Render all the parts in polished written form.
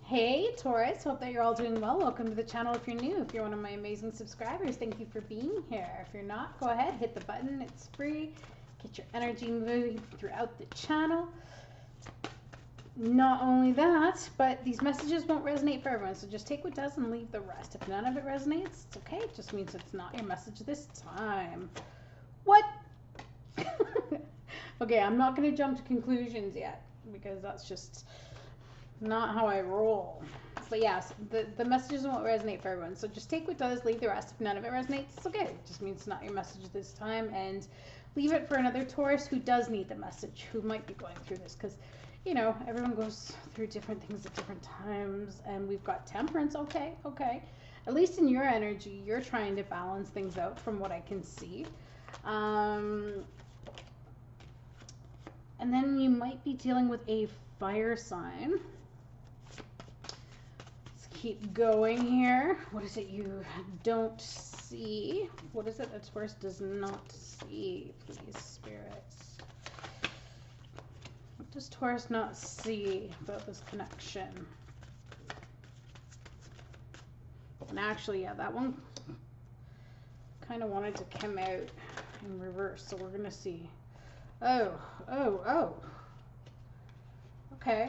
Hey Taurus, hope that you're all doing well. Welcome to the channel if you're new. If you're one of my amazing subscribers, thank you for being here. If you're not, go ahead, hit the button. It's free. Get your energy moving throughout the channel. Not only that, but these messages won't resonate for everyone, so just take what does and leave the rest. If none of it resonates, it's okay. It just means it's not your message this time. What? Okay, I'm not going to jump to conclusions yet because that's just not how I roll. But yes, the messages won't resonate for everyone. So just take what does, leave the rest. If none of it resonates, it's okay. It just means it's not your message this time. And leave it for another Taurus who does need the message, who might be going through this. Because, you know, everyone goes through different things at different times. And we've got temperance. Okay. At least in your energy, you're trying to balance things out from what I can see. And then you might be dealing with a fire sign. Keep going here. What is it you don't see? What is it that Taurus does not see, please, spirits? What does Taurus not see about this connection? And actually, yeah, that one kind of wanted to come out in reverse, so we're going to see. Oh. Okay.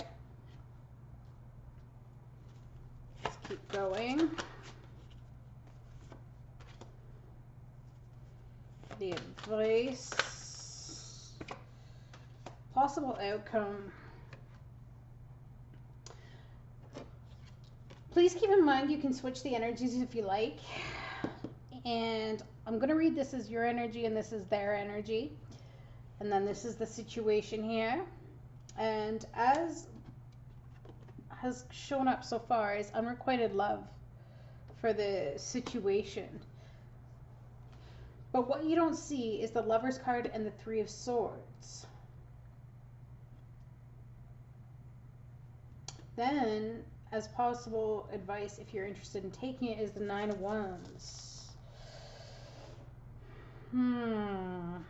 Keep going. The advice. Possible outcome. Please keep in mind you can switch the energies if you like. And I'm going to read this as your energy and this is their energy. And then this is the situation here. And as has shown up so far is unrequited love for the situation. But what you don't see is the Lover's card and the Three of Swords. Then, as possible advice, if you're interested in taking it, is the Nine of Wands. I'm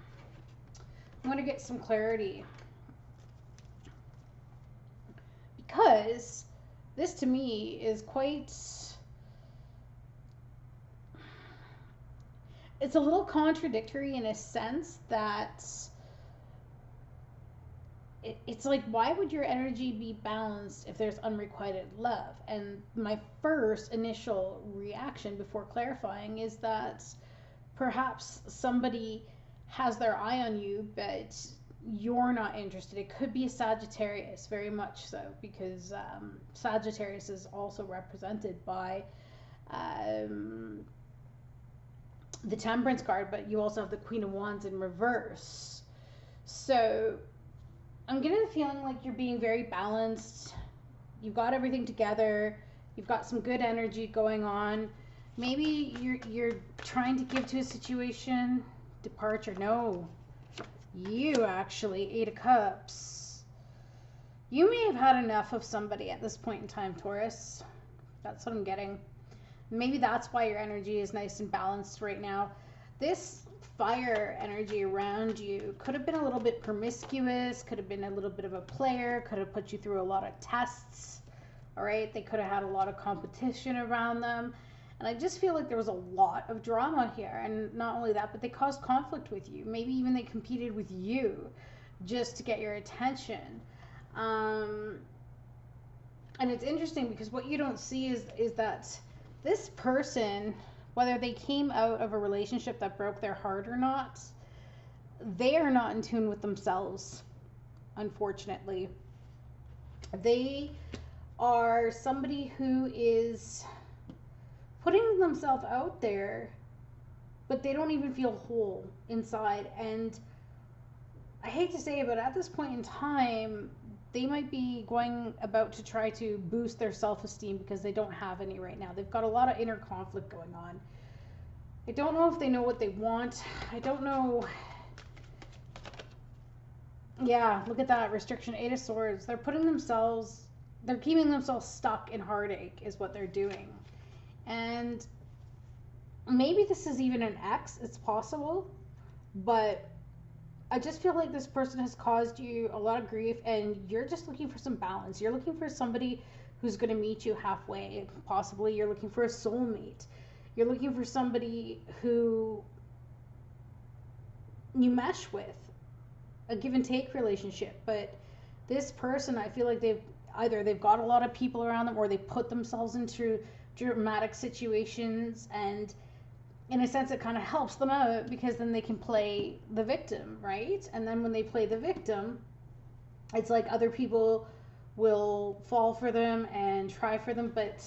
going to get some clarity. Because this to me is quite, it's a little contradictory in a sense that it's like, why would your energy be balanced if there's unrequited love? And my first initial reaction before clarifying is that perhaps somebody has their eye on you, but you're not interested. It could be a Sagittarius, very much so, because Sagittarius is also represented by the Temperance card, but you also have the Queen of Wands in reverse. So I'm getting the feeling like you're being very balanced. You've got everything together. You've got some good energy going on. Maybe you're trying to give to a situation. Departure, no. You actually, Eight of Cups. You may have had enough of somebody at this point in time, Taurus. That's what I'm getting. Maybe that's why your energy is nice and balanced right now. This fire energy around you could have been a little bit promiscuous, could have been a little bit of a player, could have put you through a lot of tests. All right, they could have had a lot of competition around them. And I just feel like there was a lot of drama here. And not only that, but they caused conflict with you. Maybe even they competed with you just to get your attention. And it's interesting because what you don't see is that this person, whether they came out of a relationship that broke their heart or not, they are not in tune with themselves, unfortunately. They are somebody who is putting themselves out there, but they don't even feel whole inside. And I hate to say it, but at this point in time, they might be going about to try to boost their self-esteem because they don't have any right now. They've got a lot of inner conflict going on. I don't know if they know what they want. I don't know. Yeah, look at that restriction, Eight of Swords. They're keeping themselves stuck in heartache is what they're doing. And maybe this is even an ex, it's possible, but I just feel like this person has caused you a lot of grief and you're just looking for some balance. You're looking for somebody who's going to meet you halfway. Possibly you're looking for a soulmate. You're looking for somebody who you mesh with, a give and take relationship. But this person, I feel like they've got a lot of people around them, or they put themselves into dramatic situations, and in a sense it kind of helps them out because then they can play the victim, right? And then when they play the victim, it's like other people will fall for them and try for them, but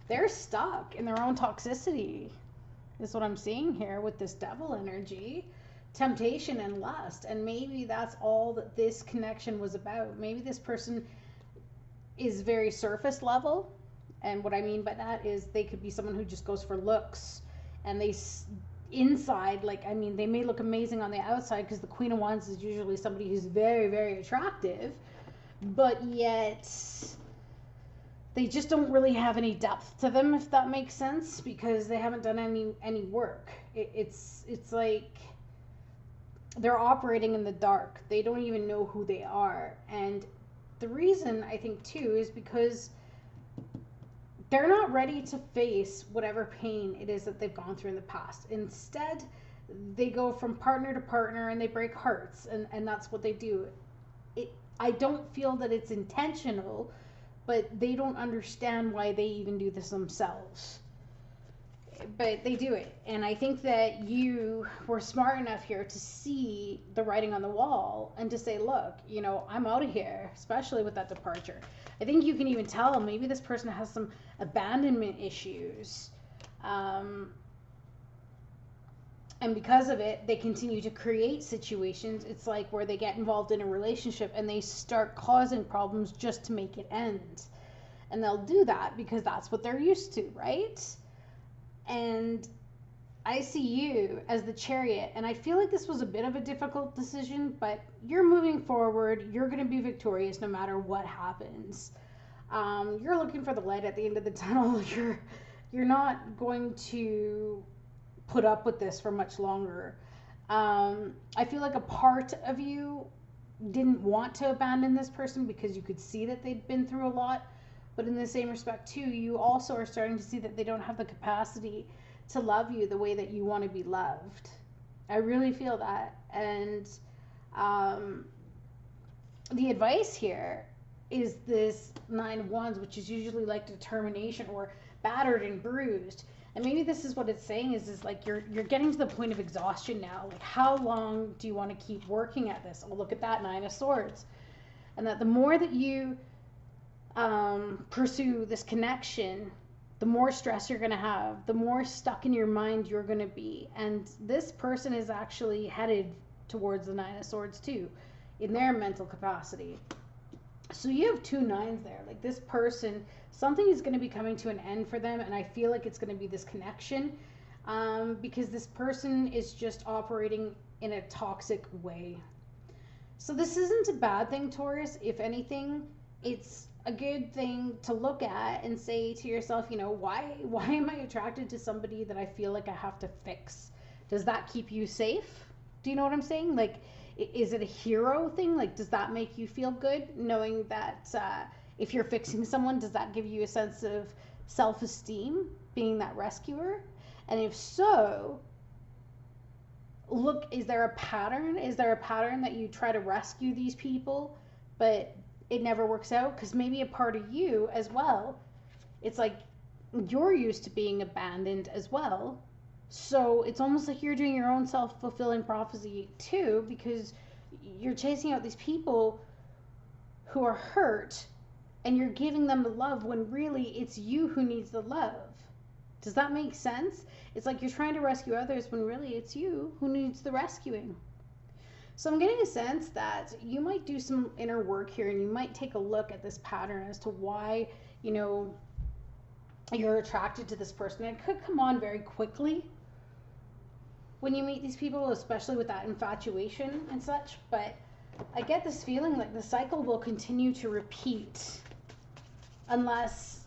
they're stuck in their own toxicity, is what I'm seeing here with this devil energy, temptation and lust. And maybe that's all that this connection was about. Maybe this person is very surface level, and what I mean by that is they could be someone who just goes for looks, and they inside, like, I mean, they may look amazing on the outside because the Queen of Wands is usually somebody who's very, very attractive, but yet they just don't really have any depth to them, if that makes sense, because they haven't done any work. It's like they're operating in the dark. They don't even know who they are. And the reason, I think, too, is because they're not ready to face whatever pain it is that they've gone through in the past. Instead, they go from partner to partner and they break hearts, and that's what they do. I don't feel that it's intentional, but they don't understand why they even do this themselves. But they do it. And I think that you were smart enough here to see the writing on the wall and to say, look, you know, I'm out of here, especially with that departure. I think you can even tell maybe this person has some abandonment issues. And because of it, they continue to create situations. It's like where they get involved in a relationship and they start causing problems just to make it end. And they'll do that because that's what they're used to, right? And I see you as the Chariot, and I feel like this was a bit of a difficult decision, but you're moving forward. You're going to be victorious no matter what happens. You're looking for the light at the end of the tunnel. You're not going to put up with this for much longer. I feel like a part of you didn't want to abandon this person because you could see that they'd been through a lot. But in the same respect, too, you also are starting to see that they don't have the capacity to love you the way that you want to be loved. I really feel that. And the advice here is this Nine of Wands, which is usually like determination or battered and bruised. And maybe this is what it's saying is like you're getting to the point of exhaustion now. Like, how long do you want to keep working at this? Oh, look at that Nine of Swords. And that the more that you pursue this connection, the more stress you're going to have, the more stuck in your mind you're going to be. And this person is actually headed towards the Nine of Swords too, in their mental capacity. So you have two nines there. Like, this person, something is going to be coming to an end for them, and I feel like it's going to be this connection, because this person is just operating in a toxic way. So this isn't a bad thing, Taurus. If anything, it's a good thing to look at and say to yourself, you know, why am I attracted to somebody that I feel like I have to fix? Does that keep you safe? Do you know what I'm saying? Like, is it a hero thing? Like, does that make you feel good knowing that if you're fixing someone, does that give you a sense of self-esteem, being that rescuer? And if so, look, is there a pattern? Is there a pattern that you try to rescue these people, but it never works out? Because maybe a part of you as well, it's like you're used to being abandoned as well. So it's almost like you're doing your own self-fulfilling prophecy too, because you're chasing out these people who are hurt and you're giving them the love when really it's you who needs the love. Does that make sense? It's like you're trying to rescue others when really it's you who needs the rescuing. So I'm getting a sense that you might do some inner work here, and you might take a look at this pattern as to why, you know, you're attracted to this person. It could come on very quickly when you meet these people, especially with that infatuation and such, but I get this feeling like the cycle will continue to repeat unless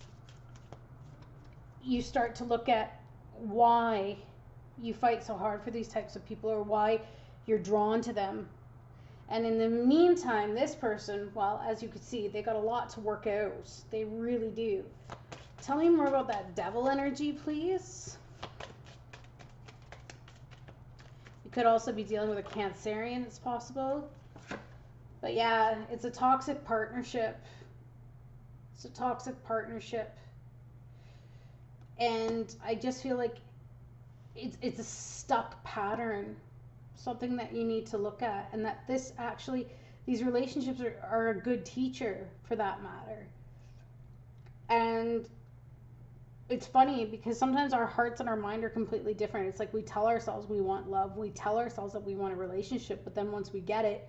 you start to look at why you fight so hard for these types of people, or why you're drawn to them. And in the meantime, this person, well, as you can see, they got a lot to work out. They really do. Tell me more about that devil energy, please. You could also be dealing with a Cancerian, it's possible. But yeah, it's a toxic partnership. It's a toxic partnership. And I just feel like it's a stuck pattern, something that you need to look at, and that this actually, these relationships are a good teacher for that matter. And it's funny because sometimes our hearts and our mind are completely different. It's like we tell ourselves we want love, we tell ourselves that we want a relationship, but then once we get it,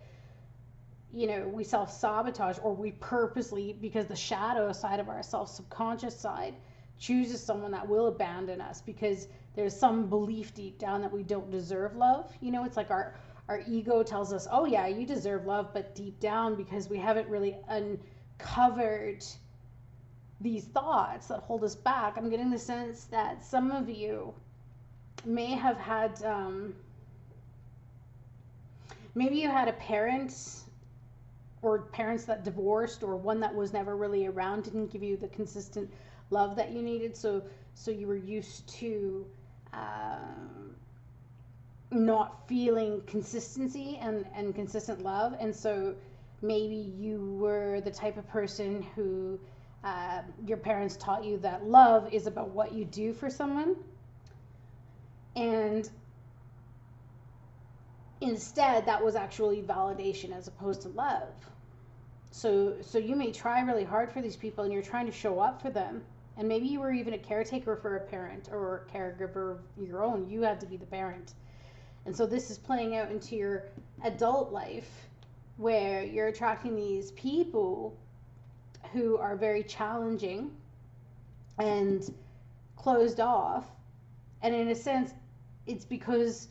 we self-sabotage, or we purposely, because the shadow side of ourselves, subconscious side, chooses someone that will abandon us because there's some belief deep down that we don't deserve love. It's like our ego tells us, oh yeah, you deserve love, but deep down, because we haven't really uncovered these thoughts that hold us back, I'm getting the sense that some of you may have had, maybe you had a parent or parents that divorced, or one that was never really around, didn't give you the consistent love that you needed, so you were used to not feeling consistency and consistent love. And so maybe you were the type of person who your parents taught you that love is about what you do for someone, and instead that was actually validation as opposed to love. So you may try really hard for these people, and you're trying to show up for them, and maybe you were even a caretaker for a parent or a caregiver of your own. You had to be the parent. And so this is playing out into your adult life, where you're attracting these people who are very challenging and closed off. And in a sense, it's because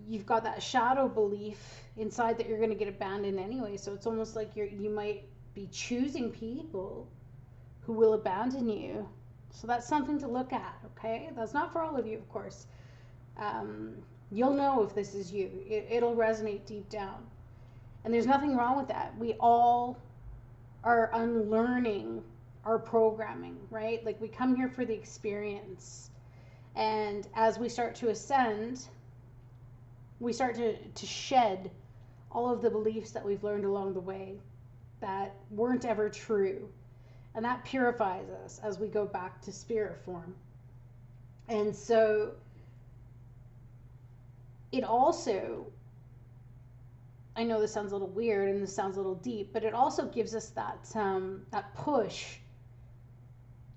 you've got that shadow belief inside that you're going to get abandoned anyway. So it's almost like you might be choosing people who will abandon you. So that's something to look at, okay? That's not for all of you, of course. You'll know if this is you. It'll resonate deep down. And there's nothing wrong with that. We all are unlearning our programming, right? Like, we come here for the experience. And as we start to ascend, we start to shed all of the beliefs that we've learned along the way that weren't ever true. And that purifies us as we go back to spirit form. And so it also, I know this sounds a little weird and this sounds a little deep, but it also gives us that push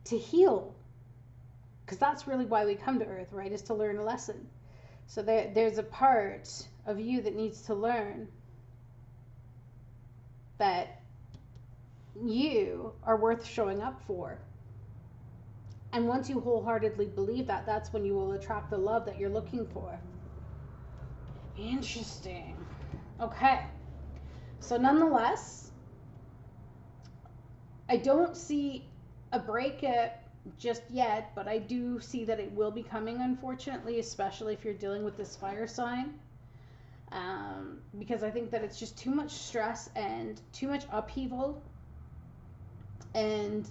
to heal. Because that's really why we come to Earth, right? Is to learn a lesson. So there's a part of you that needs to learn that you are worth showing up for. And once you wholeheartedly believe that, that's when you will attract the love that you're looking for. Interesting. Okay. So nonetheless, I don't see a breakup just yet, but I do see that it will be coming, unfortunately, especially if you're dealing with this fire sign. Because I think that it's just too much stress and too much upheaval, and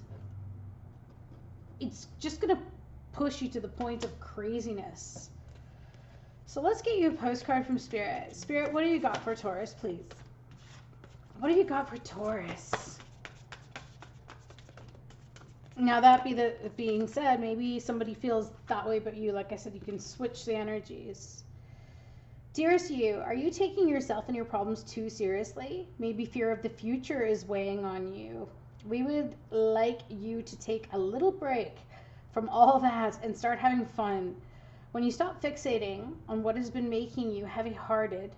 it's just going to push you to the point of craziness. So let's get you a postcard from Spirit. Spirit, what do you got for Taurus, please? What do you got for Taurus? Now, that being said, maybe somebody feels that way about you. Like I said, you can switch the energies. Dearest you, are you taking yourself and your problems too seriously? Maybe fear of the future is weighing on you. We would like you to take a little break from all that and start having fun. When you stop fixating on what has been making you heavy-hearted,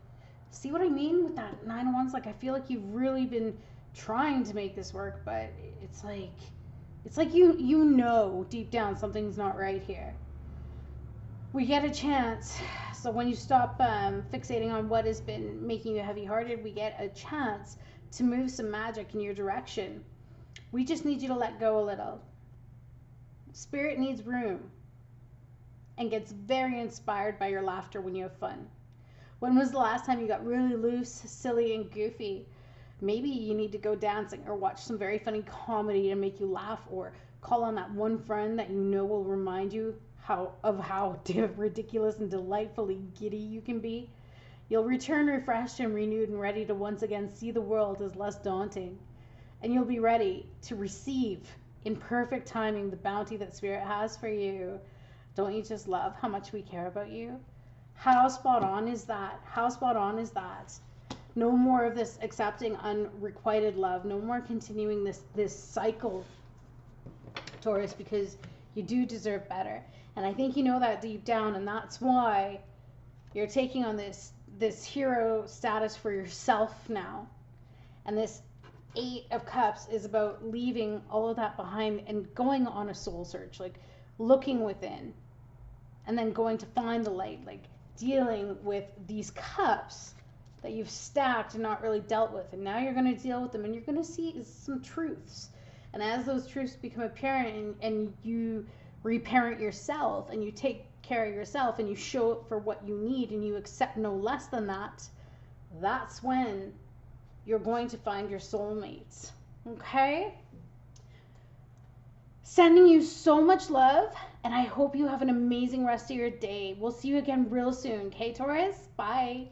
see what I mean with that Nine of Wands? Like, I feel like you've really been trying to make this work, but it's like you know deep down something's not right here. We get a chance. So when you stop fixating on what has been making you heavy-hearted, we get a chance to move some magic in your direction. We just need you to let go a little. Spirit needs room and gets very inspired by your laughter when you have fun. When was the last time you got really loose, silly, and goofy? Maybe you need to go dancing or watch some very funny comedy to make you laugh, or call on that one friend that you know will remind you how ridiculous and delightfully giddy you can be. You'll return refreshed and renewed and ready to once again see the world as less daunting. And you'll be ready to receive in perfect timing the bounty that Spirit has for you. Don't you just love how much we care about you? How spot on is that? How spot on is that? No more of this accepting unrequited love. No more continuing this cycle, Taurus, because you do deserve better. And I think you know that deep down, and that's why you're taking on this hero status for yourself now. And this Eight of Cups is about leaving all of that behind and going on a soul search, like looking within and then going to find the light, like dealing with these cups that you've stacked and not really dealt with. And now you're going to deal with them, and you're going to see some truths. And as those truths become apparent, and you reparent yourself and you take care of yourself and you show up for what you need and you accept no less than that, that's when you're going to find your soulmates. Okay? Sending you so much love, and I hope you have an amazing rest of your day. We'll see you again real soon. Okay, Taurus? Bye.